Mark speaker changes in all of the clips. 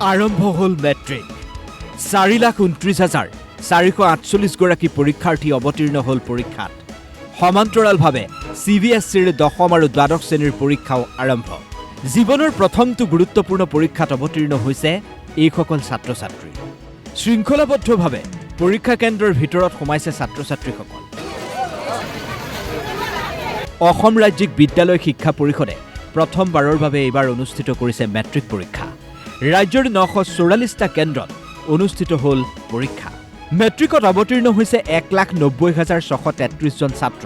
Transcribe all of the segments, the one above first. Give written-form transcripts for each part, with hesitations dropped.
Speaker 1: আৰম্ভ হল মেট্ৰিক 4,29,448 গৰাকী পৰীক্ষাৰ্থী অৱতীৰ্ণ হল পৰীক্ষাত সমান্তৰালভাৱে CBSEৰ দশম আৰু দ্বাদশ শ্ৰেণীৰ পৰীক্ষাও আৰম্ভ জীৱনৰ প্ৰথমটো গুৰুত্বপূৰ্ণ পৰীক্ষাত অৱতীৰ্ণ হৈছে এইসকল ছাত্ৰ-ছাত্ৰী শৃংখলাবদ্ধভাৱে পৰীক্ষা কেন্দ্ৰৰ ভিতৰত সোমাইছে ছাত্ৰ-ছাত্ৰীসকল অসম ৰাজ্যিক বিদ্যালয় শিক্ষা পৰিষদে প্ৰথমবাৰৰ বাবে এইবাৰ অনুষ্ঠিত কৰিছে মেট্ৰিক পৰীক্ষা ৰাজ্যৰ 944টা কেন্দ্ৰত অনুষ্ঠিত হল পৰীক্ষা মেট্ৰিকত অৱতীৰ্ণ হৈছে 1,90,633 জন ছাত্ৰ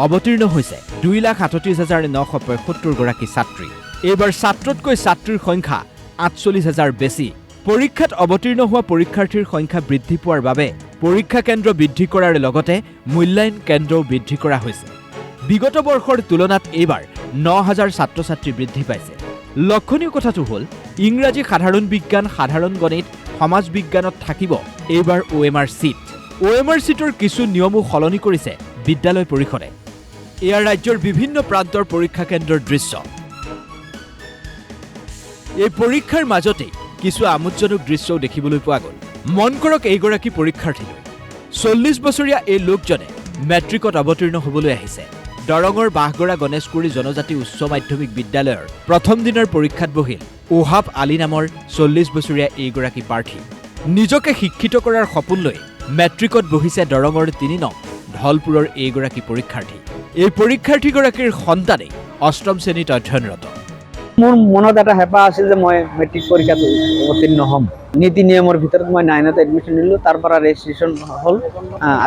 Speaker 1: অৱতীৰ্ণ হৈছে 2,38,975 গৰাকী ছাত্ৰী এইবাৰ ছাত্ৰতকৈ ছাত্ৰীৰ সংখ্যা 48,000 বেছি পৰীক্ষাত অৱতীৰ্ণ হোৱা পৰীক্ষাৰ্থীৰ সংখ্যা বৃদ্ধি পোৱাৰ বাবে পৰীক্ষা কেন্দ্ৰ বৃদ্ধি কৰাৰ লগতে মূল্যায়ন কেন্দ্ৰও বৃদ্ধি কৰা হৈছে বিগত বৰ্ষৰ তুলনাত এইবাৰ 9,000 ছাত্ৰ-ছাত্ৰী বৃদ্ধি পাইছে লক্ষণীয় কথাটো হ'ল ইংৰাজী সাধাৰণ বিজ্ঞান সাধাৰণ গণিত সমাজ বিজ্ঞানত থাকিব এইবাৰ OMR সিট OMR সিটৰ কিছু নিয়মো সলনি কৰিছে বিদ্যালয় পৰিষদে এয়া ৰাজ্যৰ বিভিন্ন প্ৰান্তৰ পৰীক্ষা কেন্দ্ৰৰ দৃশ্য এই পৰীক্ষাৰ মাজতে কিছু আমোদজনক দৃশ্যও দেখিবলৈ পোৱা গ'ল মন কৰক এইগৰাকী পৰীক্ষাৰ্থীলৈ 40 বছৰীয়া এই লোকজনে মেট্ৰিকত অৱতীৰ্ণ হ'বলৈ আহিছে দৰঙৰ বাহগৰা গণেশগুৰি জনজাতি উচ্চ মাধ্যমিক বিদ্যালয়ৰ প্ৰথম দিনৰ পৰীক্ষাত বহিল ওহাব আলী নামৰ 40 বছৰীয়া এইগৰাকী প্ৰাৰ্থী নিজকে শিক্ষিত কৰাৰ সপোন লৈ মেট্ৰিকত বহিছে দৰঙৰ 3 নং ঢলপুৰৰ এইগৰাকী পৰীক্ষাৰ্থী এই পৰীক্ষাৰ্থীগৰাকীৰ সন্তানে অষ্টম শ্ৰেণীত অধ্যয়নৰত
Speaker 2: মোৰ মনত এটা হেঁপাহ আছিল যে মই মেট্ৰিক পৰীক্ষাত অৱতীৰ্ণ হ'ম নীতি নিয়মৰ ভিতৰত মই 9ত এডমিশ্যন দিলোঁ তাৰ পৰা ৰেজিষ্ট্ৰেশ্যন হ'ল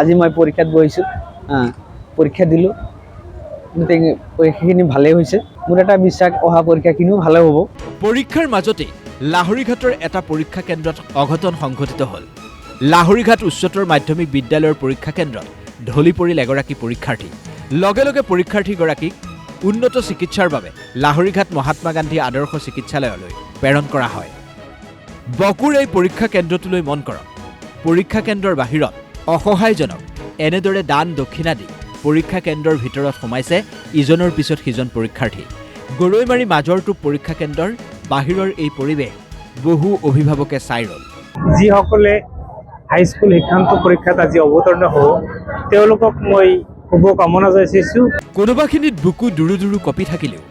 Speaker 2: আজি মই পৰীক্ষাত বহিছোঁ পৰীক্ষা দিলোঁ পৰীক্ষাখিনি ভালেই হৈছে মোৰ এটা বিশ্বাস অহা পৰীক্ষাখিনিও ভালে হ'ব
Speaker 1: পৰীক্ষাৰ মাজতে লাহৰীঘাটৰ এটা পৰীক্ষা কেন্দ্ৰত অঘটন সংঘটিত হ'ল লাহৰীঘাট উচ্চতৰ মাধ্যমিক বিদ্যালয়ৰ পৰীক্ষা কেন্দ্ৰত ঢলি পৰিল এগৰাকী পৰীক্ষাৰ্থী লগে লগে পৰীক্ষাৰ্থীগৰাকীক উন্নত চিকিৎসাৰ বাবে লাহৰীঘাট মহাত্মা গান্ধী আদৰ্শ চিকিৎসালয়লৈ প্ৰেৰণ কৰা হয় বকুৰ এই পৰীক্ষা কেন্দ্ৰটোলৈ মন কৰক পৰীক্ষা কেন্দ্ৰৰ বাহিৰত অসহায়জনক এনেদৰে দান দক্ষিণা দি পৰীক্ষা কেন্দ্ৰৰ ভিতৰত সোমাইছে ইজনৰ পিছত সিজন পৰীক্ষাৰ্থী গৰৈমাৰী মাজৰটো পৰীক্ষা কেন্দ্ৰৰ বাহিৰৰ এই পৰিৱেশ বহু অভিভাৱকে চাই ৰল
Speaker 3: যিসকলে হাইস্কুল শিক্ষান্ত পৰীক্ষাত আজি অৱতীৰ্ণ হ'ব তেওঁলোকক মই শুভকামনা যাচিছোঁ
Speaker 1: কোনোবাখিনিত বুকু দুৰু দুৰু কঁপি থাকিলেও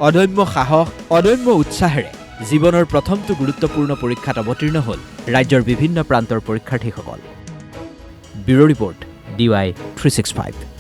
Speaker 1: অদম্য সাহস অদম্য উৎসাহেৰে জীৱনৰ প্ৰথমটো গুৰুত্বপূৰ্ণ পৰীক্ষাত অৱতীৰ্ণ হ'ল ৰাজ্যৰ বিভিন্ন প্ৰান্তৰ পৰীক্ষাৰ্থীসকল ব্যুৰ ৰিপৰ্ট DY 365